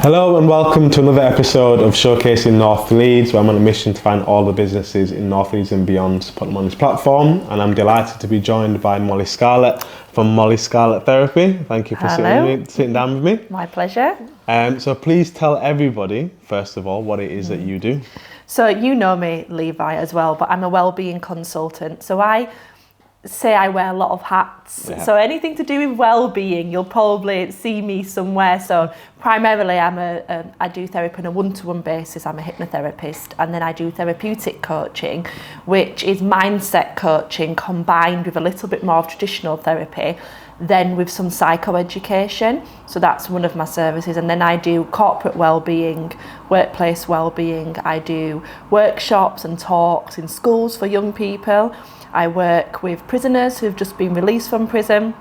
Hello and welcome to another episode of Showcasing North Leeds, where I'm on a mission to find all the businesses in North Leeds and beyond to put them on this platform. And I'm delighted to be joined by Molly Scarlett from Molly Scarlett Therapy. Thank you for sitting down with me. My pleasure. So please tell everybody, first of all, what it is that you do. So you know me, Levi, as well, but I'm a wellbeing consultant. So I say I wear a lot of hats. Yeah. So anything to do with well-being, you'll probably see me somewhere. So primarily I do therapy on a one-to-one basis. I'm a hypnotherapist, and then I do therapeutic coaching, which is mindset coaching combined with a little bit more of traditional therapy, then with some psychoeducation. So that's one of my services. And then I do corporate well-being, workplace well-being. I do workshops and talks in schools for young people. I work with prisoners who've just been released from prison,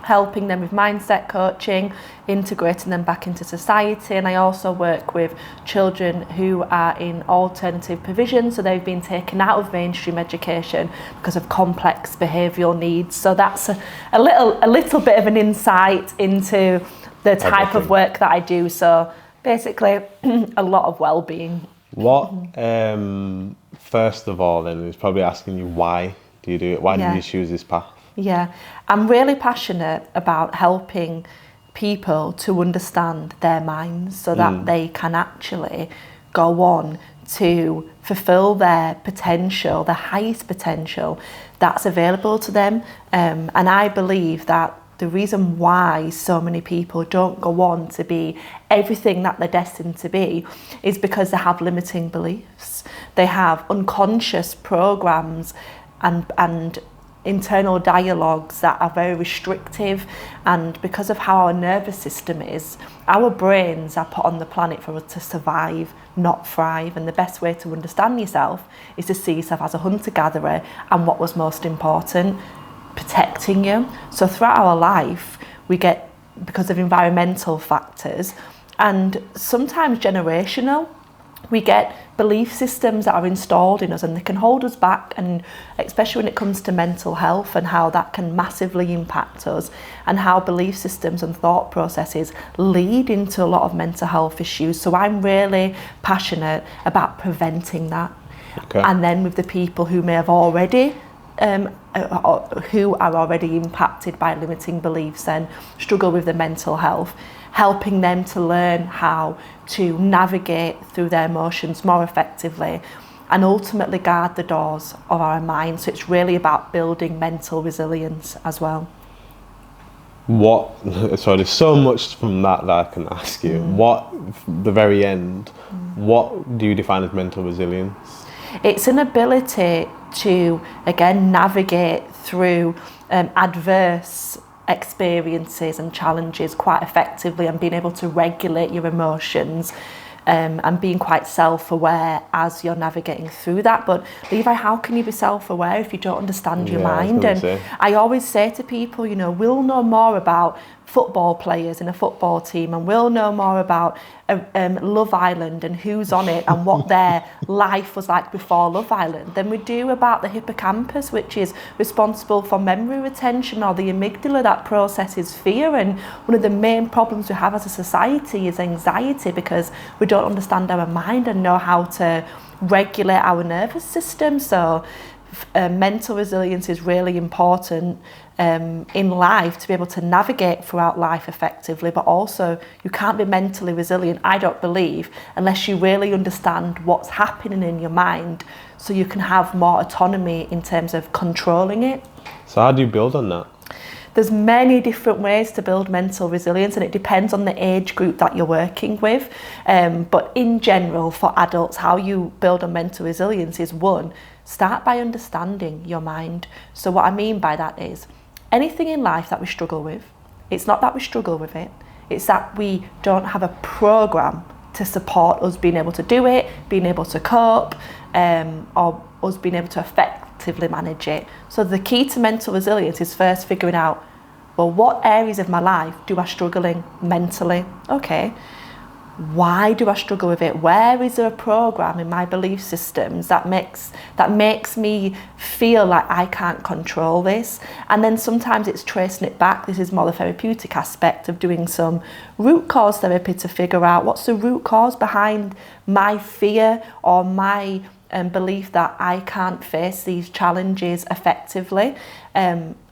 helping them with mindset coaching, integrating them back into society. And I also work with children who are in alternative provision, so they've been taken out of mainstream education because of complex behavioural needs. So that's a little bit of an insight into the type of work that I do. So basically a lot of well-being. What, first of all then, is probably asking you why do you do it? Why did you choose this path? Yeah, I'm really passionate about helping people to understand their minds so that they can actually go on to fulfill their potential, the highest potential that's available to them. And I believe that the reason why so many people don't go on to be everything that they're destined to be is because they have limiting beliefs. They have unconscious programs and internal dialogues that are very restrictive, and because of how our nervous system is, our brains are put on the planet for us to survive, not thrive. And the best way to understand yourself is to see yourself as a hunter-gatherer, and what was most important, protecting you. So throughout our life we get, because of environmental factors and sometimes generational, we get belief systems that are installed in us, and they can hold us back, and especially when it comes to mental health and how that can massively impact us, and how belief systems and thought processes lead into a lot of mental health issues. So I'm really passionate about preventing that. Okay. And then with the people who may have already who are already impacted by limiting beliefs and struggle with their mental health, helping them to learn how to navigate through their emotions more effectively and ultimately guard the doors of our mind. So it's really about building mental resilience as well. So there's so much from that I can ask you. The very end, what do you define as mental resilience? It's an ability to, again, navigate through adverse experiences and challenges quite effectively, and being able to regulate your emotions and being quite self-aware as you're navigating through that. But Levi, how can you be self-aware if you don't understand your mind? And I always say to people, we'll know more about football players in a football team, and we'll know more about Love Island and who's on it and what their life was like before Love Island than we do about the hippocampus, which is responsible for memory retention, or the amygdala that processes fear. And one of the main problems we have as a society is anxiety, because we don't understand our mind and know how to regulate our nervous system. So mental resilience is really important in life, to be able to navigate throughout life effectively. But also, you can't be mentally resilient, I don't believe, unless you really understand what's happening in your mind, so you can have more autonomy in terms of controlling it. So how do you build on that? There's many different ways to build mental resilience, and it depends on the age group that you're working with. But in general, for adults, how you build on mental resilience is, one, start by understanding your mind. So what I mean by that is, anything in life that we struggle with, it's not that we struggle with it, it's that we don't have a program to support us being able to do it, being able to cope, or us being able to effectively manage it. So the key to mental resilience is first figuring out, well, what areas of my life do I struggle in mentally? Okay, why do I struggle with it? Where is there a program in my belief systems that makes me feel like I can't control this? And then sometimes it's tracing it back. This is more the therapeutic aspect of doing some root cause therapy to figure out what's the root cause behind my fear or my belief that I can't face these challenges effectively.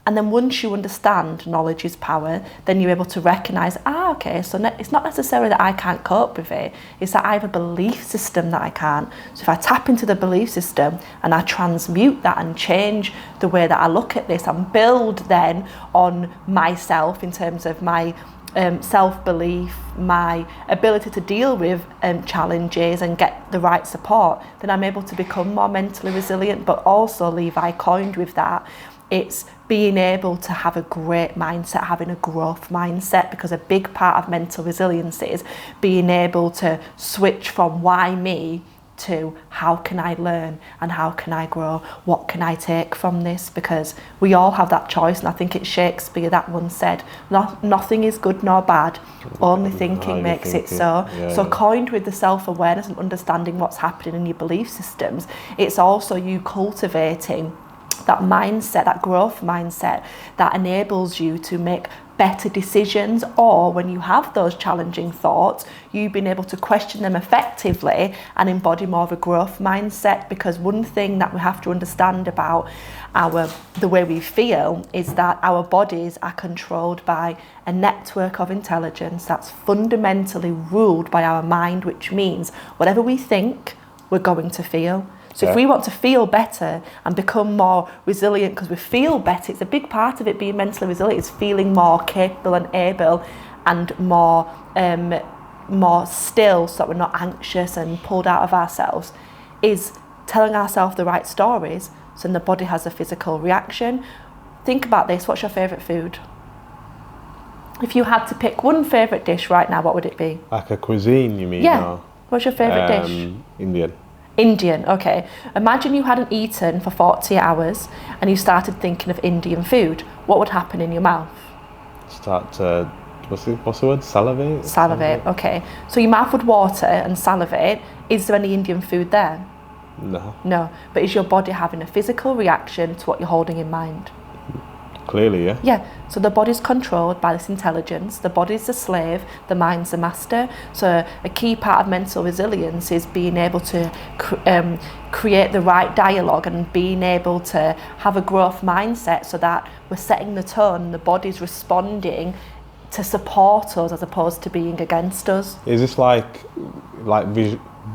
And then once you understand knowledge is power, then you're able to recognise, okay, so it's not necessarily that I can't cope with it, it's that I have a belief system that I can't. So if I tap into the belief system and I transmute that and change the way that I look at this and build then on myself in terms of my self-belief, my ability to deal with challenges and get the right support, then I'm able to become more mentally resilient. But also, Levi coined with that, it's being able to have a great mindset, having a growth mindset, because a big part of mental resilience is being able to switch from why me to how can I learn and how can I grow, what can I take from this, because we all have that choice. And I think it's Shakespeare that once said, nothing is good nor bad, only thinking makes it so. So coined with the self-awareness and understanding what's happening in your belief systems, it's also you cultivating that mindset, that growth mindset that enables you to make better decisions, or when you have those challenging thoughts, you've been able to question them effectively and embody more of a growth mindset. Because one thing that we have to understand about the way we feel is that our bodies are controlled by a network of intelligence that's fundamentally ruled by our mind, which means whatever we think, we're going to feel. So if we want to feel better and become more resilient because we feel better, it's a big part of it being mentally resilient, is feeling more capable and able and more still, so that we're not anxious and pulled out of ourselves, is telling ourselves the right stories so then the body has a physical reaction. Think about this, what's your favourite food? If you had to pick one favourite dish right now, what would it be? Like a cuisine, you mean? Yeah. What's your favourite dish? Indian, okay. Imagine you hadn't eaten for 40 hours and you started thinking of Indian food. What would happen in your mouth? Start to, what's the word? Salivate? Salivate, okay. So your mouth would water and salivate. Is there any Indian food there? No. No. But is your body having a physical reaction to what you're holding in mind? Clearly, yeah. Yeah, so the body's controlled by this intelligence, the body's the slave, the mind's the master. So a key part of mental resilience is being able to create the right dialogue and being able to have a growth mindset so that we're setting the tone, the body's responding to support us as opposed to being against us. Is this like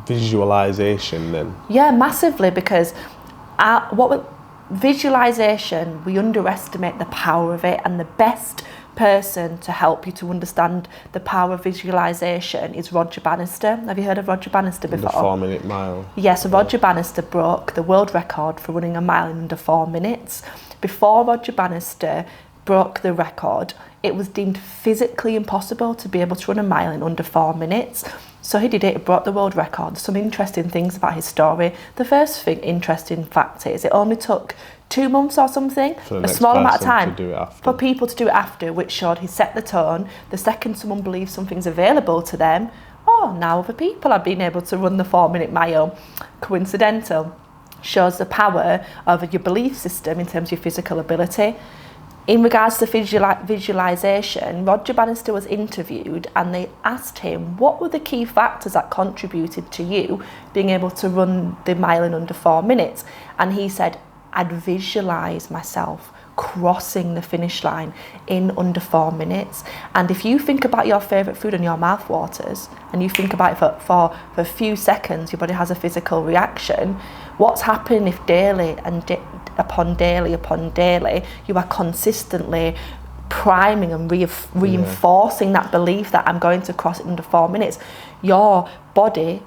visualisation then? Yeah, massively, because visualisation, we underestimate the power of it, and the best person to help you to understand the power of visualisation is Roger Bannister. Have you heard of Roger Bannister before? The 4-minute mile. Yes, so Roger Bannister broke the world record for running a mile in under 4 minutes. Before Roger Bannister broke the record, it was deemed physically impossible to be able to run a mile in under 4 minutes. So he did it, he broke the world record. Some interesting things about his story. The first interesting fact is it only took 2 months or something, a small amount of time, for people to do it after, which showed he set the tone. The second someone believes something's available to them, now other people have been able to run the 4-minute mile. Coincidental. Shows the power of your belief system in terms of your physical ability. In regards to visualisation, Roger Bannister was interviewed and they asked him what were the key factors that contributed to you being able to run the mile in under 4 minutes. And he said, I'd visualise myself crossing the finish line in under 4 minutes. And if you think about your favourite food and your mouth waters, and you think about it for a few seconds, your body has a physical reaction. What's happening if daily and upon daily you are consistently priming and reinforcing that belief that I'm going to cross it under 4 minutes? Your body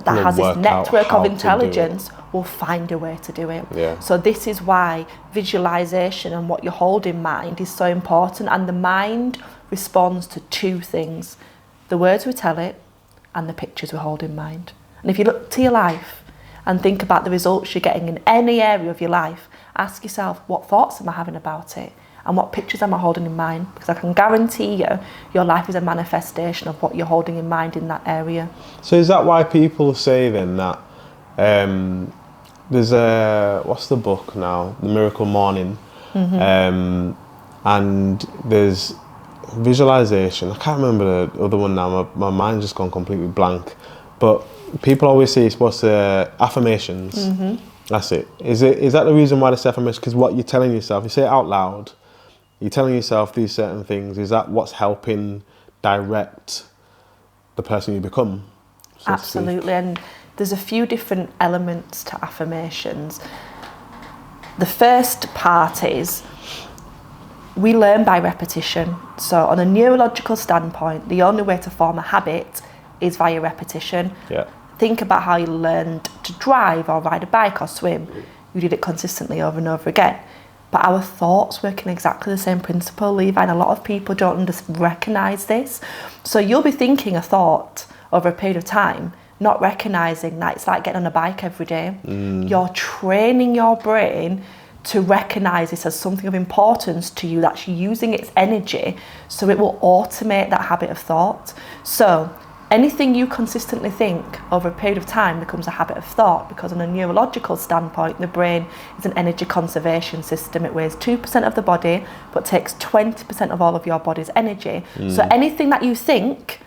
that has this network of intelligence will find a way to do it. Yeah. So this is why visualization and what you hold in mind is so important. And the mind responds to 2 things: the words we tell it and the pictures we hold in mind. And if you look to your life and think about the results you're getting in any area of your life, ask yourself, what thoughts am I having about it? and what pictures am I holding in mind? Because I can guarantee you, your life is a manifestation of what you're holding in mind in that area. So is that why people say then that there's what's the book now? The Miracle Morning. And there's visualization. I can't remember the other one now. My mind's just gone completely blank. But people always say it's supposed to affirmations. That's it. Is that the reason why they say affirmations? Because what you're telling yourself, you say it out loud, you're telling yourself these certain things. Is that what's helping direct the person you become? So Absolutely. And there's a few different elements to affirmations. The first part is we learn by repetition. So on a neurological standpoint, the only way to form a habit is via repetition. Yeah. Think about how you learned to drive or ride a bike or swim. You did it consistently over and over again. But our thoughts work in exactly the same principle, Levi, and a lot of people don't recognise this. So you'll be thinking a thought over a period of time, not recognising that it's like getting on a bike every day. You're training your brain to recognise this as something of importance to you, that's using its energy, so it will automate that habit of thought. So anything you consistently think over a period of time becomes a habit of thought, because on a neurological standpoint, the brain is an energy conservation system. It weighs 2% of the body, but takes 20% of all of your body's energy. So anything that you think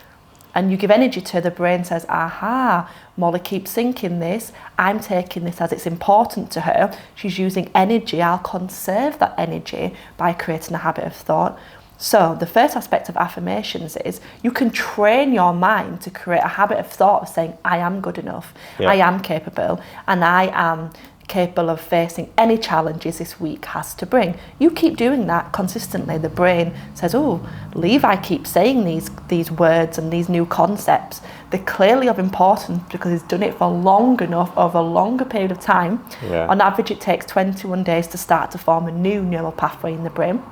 and you give energy to, the brain says, aha, Molly keeps thinking this, I'm taking this as it's important to her, she's using energy, I'll conserve that energy by creating a habit of thought. So the first aspect of affirmations is you can train your mind to create a habit of thought of saying, I am good enough, I am capable, and I am capable of facing any challenges this week has to bring. You keep doing that consistently, the brain says, oh, Levi keeps saying these words and these new concepts. They're clearly of importance because he's done it for long enough, over a longer period of time. On average, it takes 21 days to start to form a new neural pathway in the brain.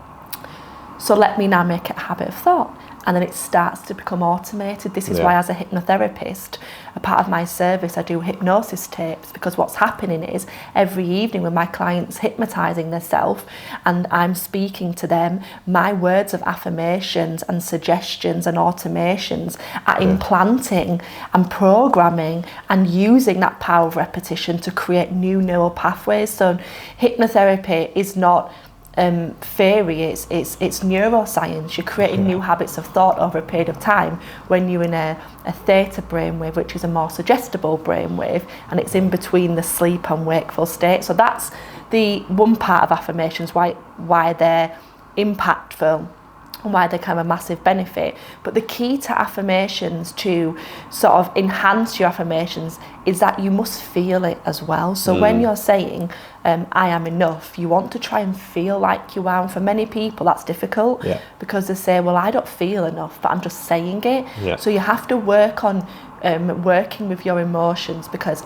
So let me now make it a habit of thought. And then it starts to become automated. This is why, as a hypnotherapist, a part of my service, I do hypnosis tapes, because what's happening is every evening when my clients hypnotising themselves and I'm speaking to them, my words of affirmations and suggestions and automations are implanting and programming and using that power of repetition to create new neural pathways. So hypnotherapy is not theory, it's neuroscience. You're creating new habits of thought over a period of time when you're in a theta brainwave, which is a more suggestible brainwave, and it's in between the sleep and wakeful state. So that's the one part of affirmations, why they're impactful and why they can have a massive benefit. But the key to affirmations, to sort of enhance your affirmations, is that you must feel it as well. So when you're saying, I am enough, you want to try and feel like you are. And for many people, that's difficult because they say, well, I don't feel enough, but I'm just saying it. So you have to work on working with your emotions, because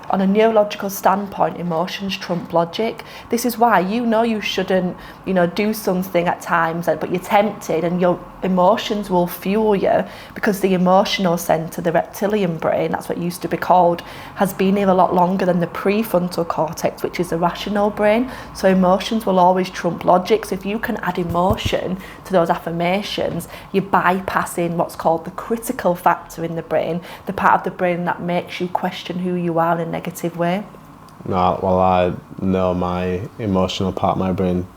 on a neurological standpoint, emotions trump logic. This is why you shouldn't, do something at times, but you're tempted, and your emotions will fuel you, because the emotional centre, the reptilian brain, that's what it used to be called, has been here a lot longer than the prefrontal cortex, which is the rational brain. So emotions will always trump logic. So if you can add emotion to those affirmations, you're bypassing what's called the critical factor in the brain, the part of the brain that makes you question who you are in a negative way. No, well, I know my emotional part of my brain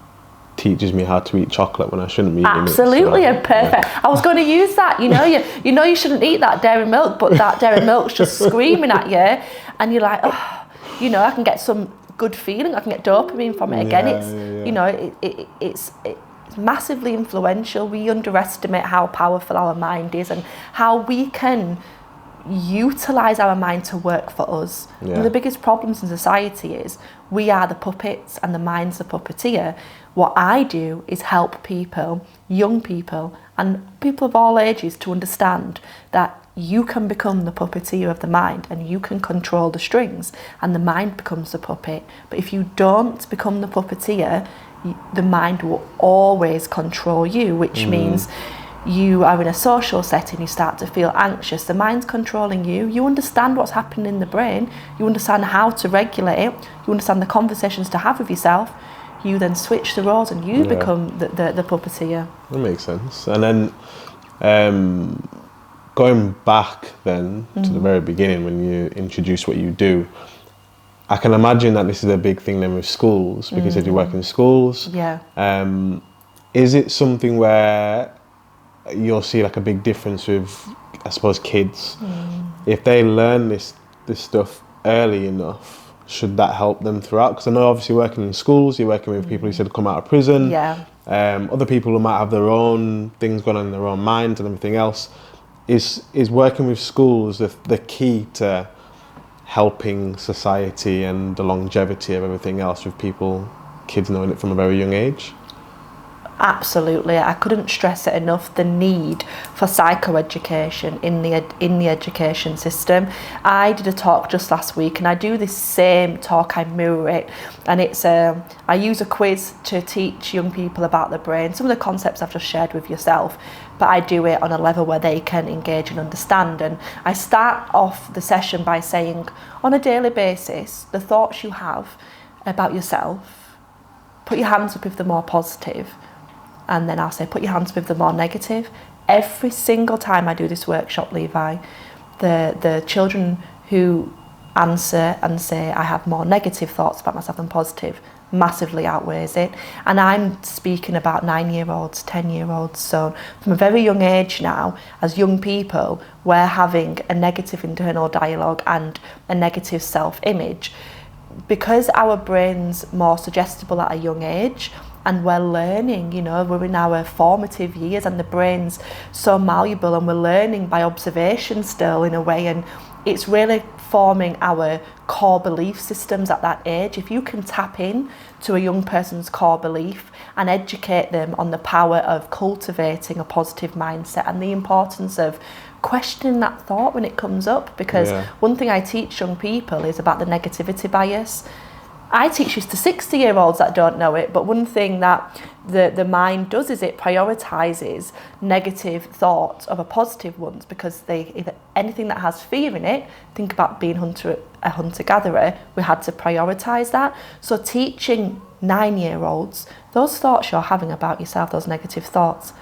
teaches me how to eat chocolate when I shouldn't be eating Absolutely, it. So, perfect. I was going to use that. You shouldn't eat that dairy milk, but that dairy milk's just screaming at you, and you're like, oh, I can get some good feeling. I can get dopamine from it again. It's massively influential. We underestimate how powerful our mind is and how we can utilize our mind to work for us. One of the biggest problems in society is we are the puppets and the mind's the puppeteer. What I do is help people, young people and people of all ages, to understand that you can become the puppeteer of the mind and you can control the strings, and the mind becomes the puppet. But if you don't become the puppeteer, the mind will always control you, which means you are in a social setting, you start to feel anxious, the mind's controlling you, you understand what's happening in the brain, you understand how to regulate it, you understand the conversations to have with yourself, you then switch the roles and you become the puppeteer. That makes sense. And then going back then to the very beginning when you introduced what you do, I can imagine that this is a big thing then with schools, because you work in schools. Yeah. Is it something where you'll see like a big difference with, I suppose, kids? If they learn this stuff early enough, should that help them throughout? Because I know obviously working in schools, you're working with people who said come out of prison. Yeah. Other people who might have their own things going on in their own minds and everything else. Is working with schools the key to helping society and the longevity of everything else with kids knowing it from a very young age? Absolutely. I couldn't stress it enough, the need for psychoeducation in the education system. I did a talk just last week, and I do this same talk, I mirror it, and it's I use a quiz to teach young people about the brain, some of the concepts I've just shared with yourself, but I do it on a level where they can engage and understand. And I start off the session by saying, on a daily basis, the thoughts you have about yourself, put your hands up if they're more positive, and then I'll say, put your hands up if they're more negative. Every single time I do this workshop, Levi, the children who answer and say, I have more negative thoughts about myself than positive, massively outweighs it. And I'm speaking about 9-year-olds, 10-year-olds. So from a very young age now, as young people, we're having a negative internal dialogue and a negative self-image. Because our brain's more suggestible at a young age, and we're learning, we're in our formative years and the brain's so malleable, and we're learning by observation still in a way, and it's really forming our core belief systems at that age. If you can tap in to a young person's core belief and educate them on the power of cultivating a positive mindset and the importance of questioning that thought when it comes up, because one thing I teach young people is about the negativity bias. I teach this to 60-year-olds that don't know it, but one thing that the mind does is it prioritises negative thoughts over positive ones, because if anything that has fear in it, think about being a hunter-gatherer, we had to prioritise that. So teaching 9-year-olds, those thoughts you're having about yourself, those negative thoughts,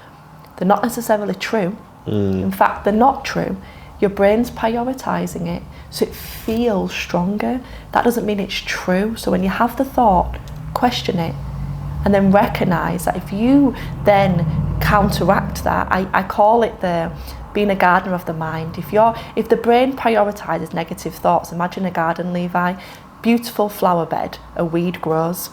they're not necessarily true. In fact, they're not true. Your brain's prioritising it, so it feels stronger. That doesn't mean it's true. So when you have the thought, question it, and then recognise that if you then counteract that, I call it being a gardener of the mind. If the brain prioritises negative thoughts, imagine a garden, Levi, beautiful flower bed, a weed grows.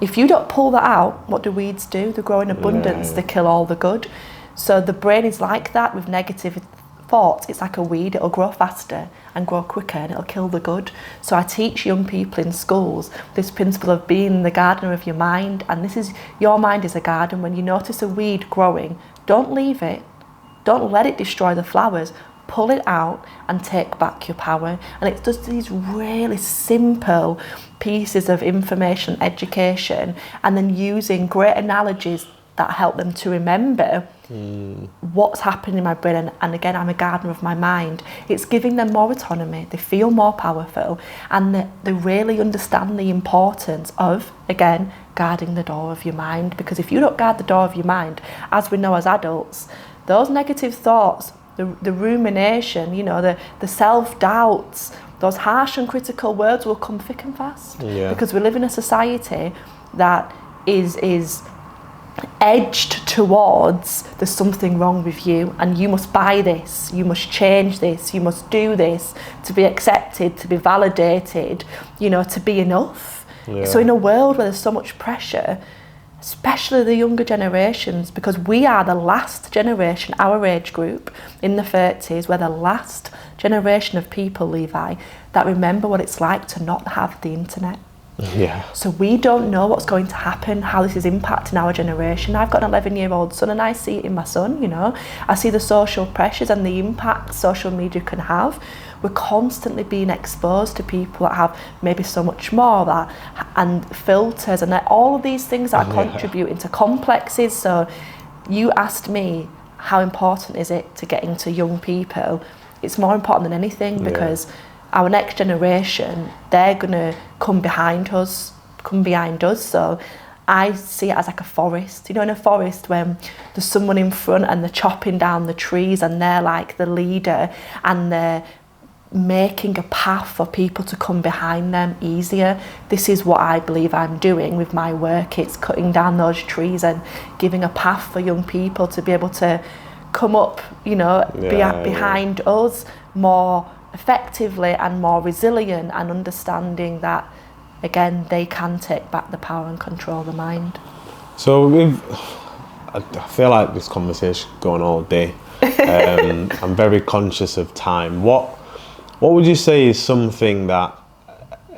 If you don't pull that out, what do weeds do? They grow in abundance, they kill all the good. So the brain is like that with negative thoughts. It's like a weed, it'll grow faster and grow quicker and it'll kill the good. So I teach young people in schools this principle of being the gardener of your mind, and this is, your mind is a garden. When you notice a weed growing, don't leave it, don't let it destroy the flowers, pull it out and take back your power. And it's just these really simple pieces of information, education, and then using great analogies that help them to remember what's happening in my brain, and again, I'm a gardener of my mind. It's giving them more autonomy, they feel more powerful, and they really understand the importance of, again, guarding the door of your mind. Because if you don't guard the door of your mind, as we know as adults, those negative thoughts, the rumination, the self-doubts, those harsh and critical words will come thick and fast. Because we live in a society that is edged towards there's something wrong with you and you must buy this, you must change this, you must do this to be accepted, to be validated, to be enough. So in a world where there's so much pressure, especially the younger generations, because we are the last generation, our age group in the 30s, we're the last generation of people, Levi, that remember what it's like to not have the internet. So we don't know what's going to happen, how this is impacting our generation. I've got an 11-year-old son and I see it in my son, I see the social pressures and the impact social media can have. We're constantly being exposed to people that have maybe so much more and filters and all of these things that are contributing to complexes. So you asked me, how important is it to get into young people? It's more important than anything, because our next generation, they're going to come behind us. So I see it as like a forest. You know, in a forest when there's someone in front and they're chopping down the trees and they're like the leader and they're making a path for people to come behind them easier. This is what I believe I'm doing with my work. It's cutting down those trees and giving a path for young people to be able to come up, you know, behind us more effectively and more resilient, and understanding that, again, they can take back the power and control the mind. So I feel like this conversation going all day. I'm very conscious of time. What would you say is something that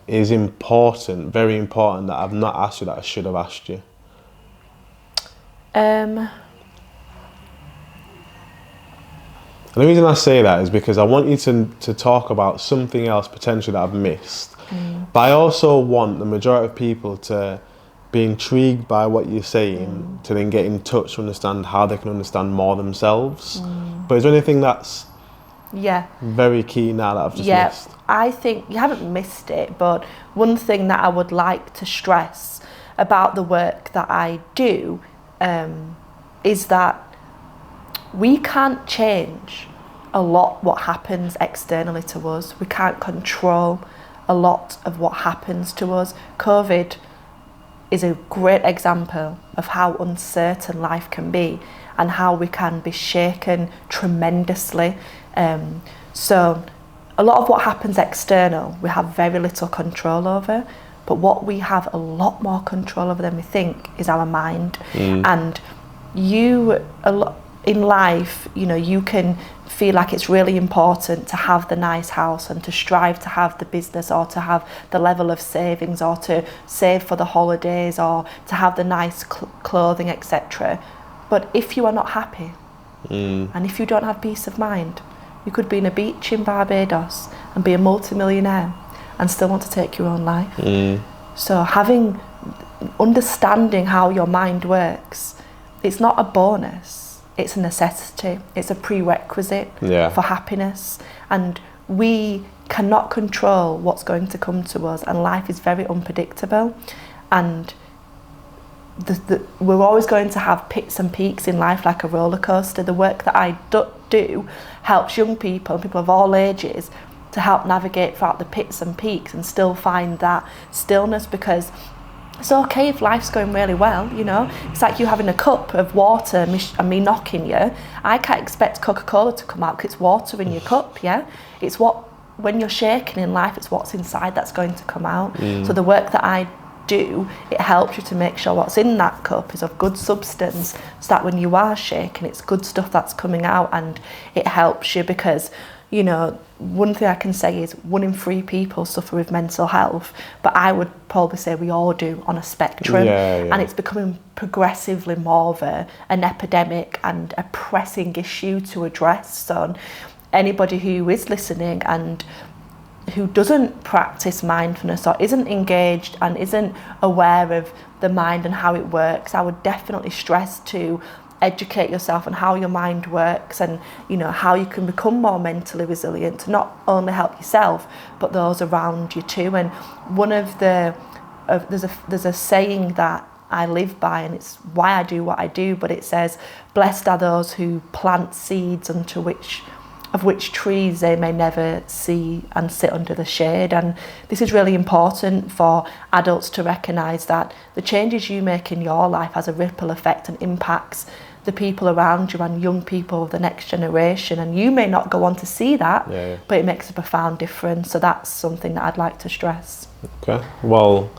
is important, very important, that I've not asked you that I should have asked you? And the reason I say that is because I want you to talk about something else potentially that I've missed. But I also want the majority of people to be intrigued by what you're saying, to then get in touch to understand how they can understand more themselves. But is there anything that's very key now that I've just missed? I think you haven't missed it, but one thing that I would like to stress about the work that I do is that we can't change a lot what happens externally to us. We can't control a lot of what happens to us. COVID is a great example of how uncertain life can be and how we can be shaken tremendously. So a lot of what happens external, we have very little control over, but what we have a lot more control over than we think is our mind. And in life, you know, you can feel like it's really important to have the nice house and to strive to have the business or to have the level of savings or to save for the holidays or to have the nice clothing, etc. But if you are not happy and if you don't have peace of mind, you could be in a beach in Barbados and be a multimillionaire and still want to take your own life. So understanding how your mind works, it's not a bonus. It's a necessity. It's a prerequisite for happiness. And we cannot control what's going to come to us, and life is very unpredictable. And we're always going to have pits and peaks in life, like a roller coaster. The work that I do helps young people, people of all ages, to help navigate throughout the pits and peaks and still find that stillness, because it's okay if life's going really well, you know. It's like you having a cup of water and me knocking you. I can't expect Coca-Cola to come out because it's water in your cup, yeah? It's when you're shaking in life, it's what's inside that's going to come out. So the work that I do, it helps you to make sure what's in that cup is of good substance, so that when you are shaking, it's good stuff that's coming out, and it helps you because, you know, one thing I can say is 1 in 3 people suffer with mental health, but I would probably say we all do on a spectrum. And it's becoming progressively more of an epidemic and a pressing issue to address. So anybody who is listening and who doesn't practice mindfulness or isn't engaged and isn't aware of the mind and how it works, I would definitely stress to educate yourself on how your mind works and, you know, how you can become more mentally resilient to not only help yourself but those around you too. And one of there's a saying that I live by, and it's why I do what I do, but it says, blessed are those who plant seeds of which trees they may never see and sit under the shade. And this is really important for adults to recognise that the changes you make in your life has a ripple effect and impacts the people around you and young people of the next generation. And you may not go on to see that, but it makes a profound difference. So that's something that I'd like to stress. Okay, well,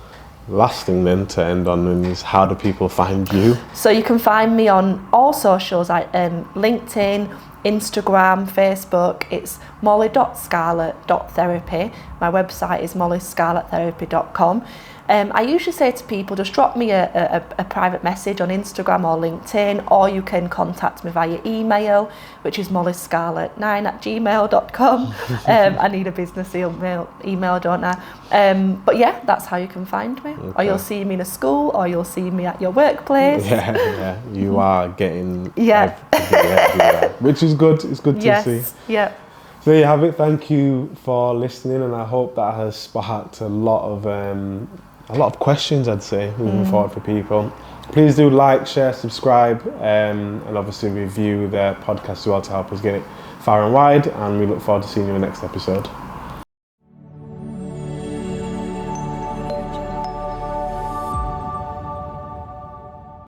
last thing then to end on is, how do people find you? So you can find me on all socials, like LinkedIn, Instagram, Facebook. It's molly.scarlett.therapy. My website is mollyscarletttherapy.com. I usually say to people, just drop me a private message on Instagram or LinkedIn, or you can contact me via email, which is mollyscarlett9@gmail.com. I need a business email, don't I? But yeah, that's how you can find me. Or you'll see me in a school, or you'll see me at your workplace. Yeah, you are getting everywhere, which is good. It's good to see. Yeah. So there you have it. Thank you for listening, and I hope that has sparked a lot of a lot of questions, I'd say, moving forward for people. Please do like, share, subscribe, and obviously review the podcast as well to help us get it far and wide. And we look forward to seeing you in the next episode.